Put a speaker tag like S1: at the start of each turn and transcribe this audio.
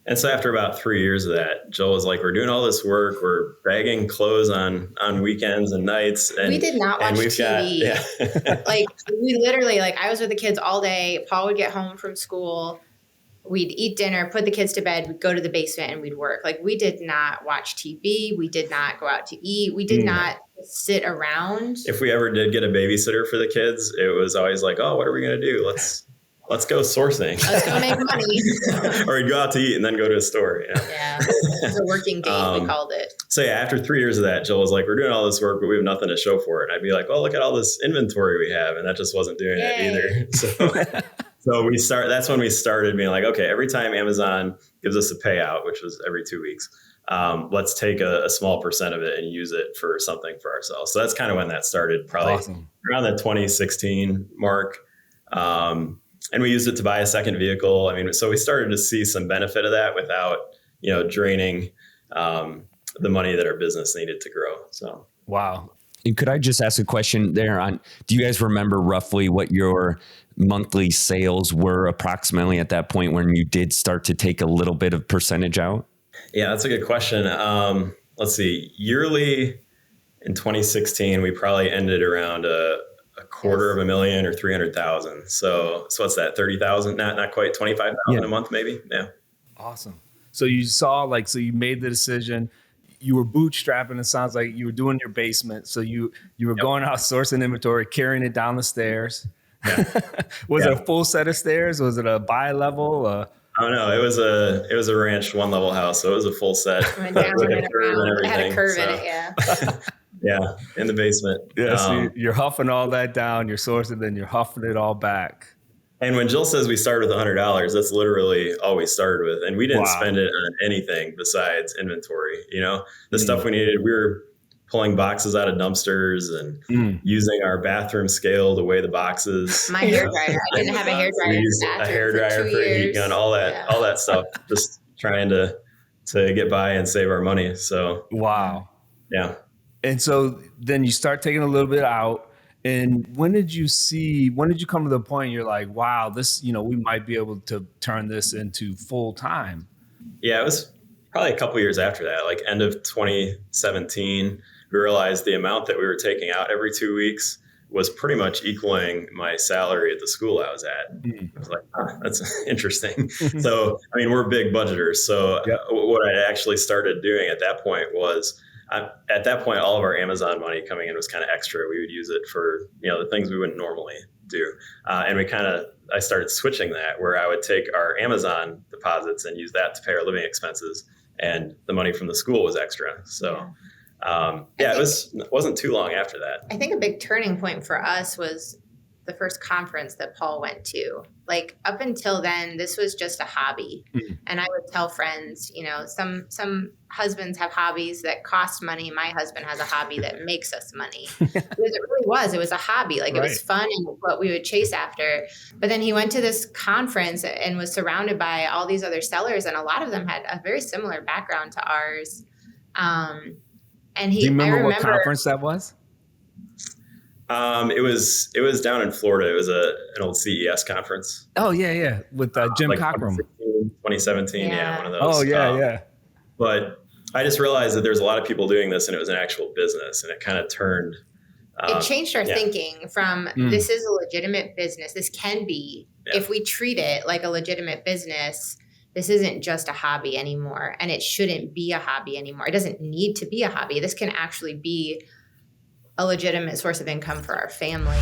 S1: And so after about 3 years of that, Joel was like, we're doing all this work. We're bagging clothes on weekends and nights. And
S2: we did not watch TV. Like we literally, like I was with the kids all day. Paul would get home from school. We'd eat dinner, put the kids to bed. We'd go to the basement and we'd work. Like we did not watch TV. We did not go out to eat. We did not sit around.
S1: If we ever did get a babysitter for the kids, it was always like, oh, what are we going to do? Let's go sourcing.
S2: Let's go make money.
S1: Or we'd go out to eat and then go to a store.
S2: Yeah. It was a working date, we called it.
S1: So yeah, after 3 years of that, Joel was like, we're doing all this work, but we have nothing to show for it. And I'd be like, well, look at all this inventory we have. And that just wasn't doing it either. So that's when we started being like, okay, every time Amazon gives us a payout, which was every 2 weeks, let's take a small percent of it and use it for something for ourselves. So that's kind of when that started, probably around the 2016 mark. And we used it to buy a second vehicle. I mean, so we started to see some benefit of that without, draining the money that our business needed to grow. So,
S3: wow. And could I just ask a question there on, do you guys remember roughly what your monthly sales were approximately at that point when you did start to take a little bit of percentage out?
S1: Yeah, that's a good question. Let's see, yearly in 2016, we probably ended around a $250,000 or 300,000. So what's that? 30,000, not quite 25,000 a month, maybe. Yeah.
S3: Awesome. So you saw so you made the decision, you were bootstrapping. It sounds like you were doing your basement. So you were going out sourcing inventory, carrying it down the stairs. Yeah. Was it a full set of stairs? Was it a bi-level?
S1: Oh no, it was a ranch 1-level house. So it was a full set.
S2: Went down and around. It had a curve in it. Yeah.
S1: Yeah, in the basement.
S3: Yeah, so you're huffing all that down, you're sourcing, then you're huffing it all back.
S1: And when Jill says we started with $100, that's literally all we started with. And we didn't spend it on anything besides inventory. The stuff we needed, we were pulling boxes out of dumpsters and using our bathroom scale to weigh the boxes.
S2: My hairdryer. I didn't have a hairdryer.
S1: A hairdryer for a heat gun, all that stuff. Just trying to get by and save our money. So
S3: wow.
S1: Yeah.
S3: And so then you start taking a little bit out. And when did you come to the point you're like, wow, this, we might be able to turn this into full time?
S1: Yeah, it was probably a couple years after that, like end of 2017, we realized the amount that we were taking out every 2 weeks was pretty much equaling my salary at the school I was at. I was like, that's interesting. So, I mean, we're big budgeters. So what I actually started doing at that point was, at that point, all of our Amazon money coming in was kind of extra. We would use it for, the things we wouldn't normally do. And I started switching that, where I would take our Amazon deposits and use that to pay our living expenses. And the money from the school was extra. So, it wasn't too long after that.
S2: I think a big turning point for us was the first conference that Paul went to. Like up until then, this was just a hobby. And I would tell friends, some husbands have hobbies that cost money. My husband has a hobby that makes us money. Because it really was. It was a hobby. Like it was fun and what we would chase after. But then he went to this conference and was surrounded by all these other sellers. And a lot of them had a very similar background to ours. And
S3: do you remember what conference that was?
S1: It was down in Florida. It was an old CES conference.
S3: Oh yeah. With Jim Cockrum.
S1: 2017. Yeah. One of those.
S3: Oh yeah.
S1: But I just realized that there's a lot of people doing this and it was an actual business, and it kind of turned.
S2: It changed our thinking from this is a legitimate business. This can be, if we treat it like a legitimate business, this isn't just a hobby anymore, and it shouldn't be a hobby anymore. It doesn't need to be a hobby. This can actually be a legitimate source of income for our family.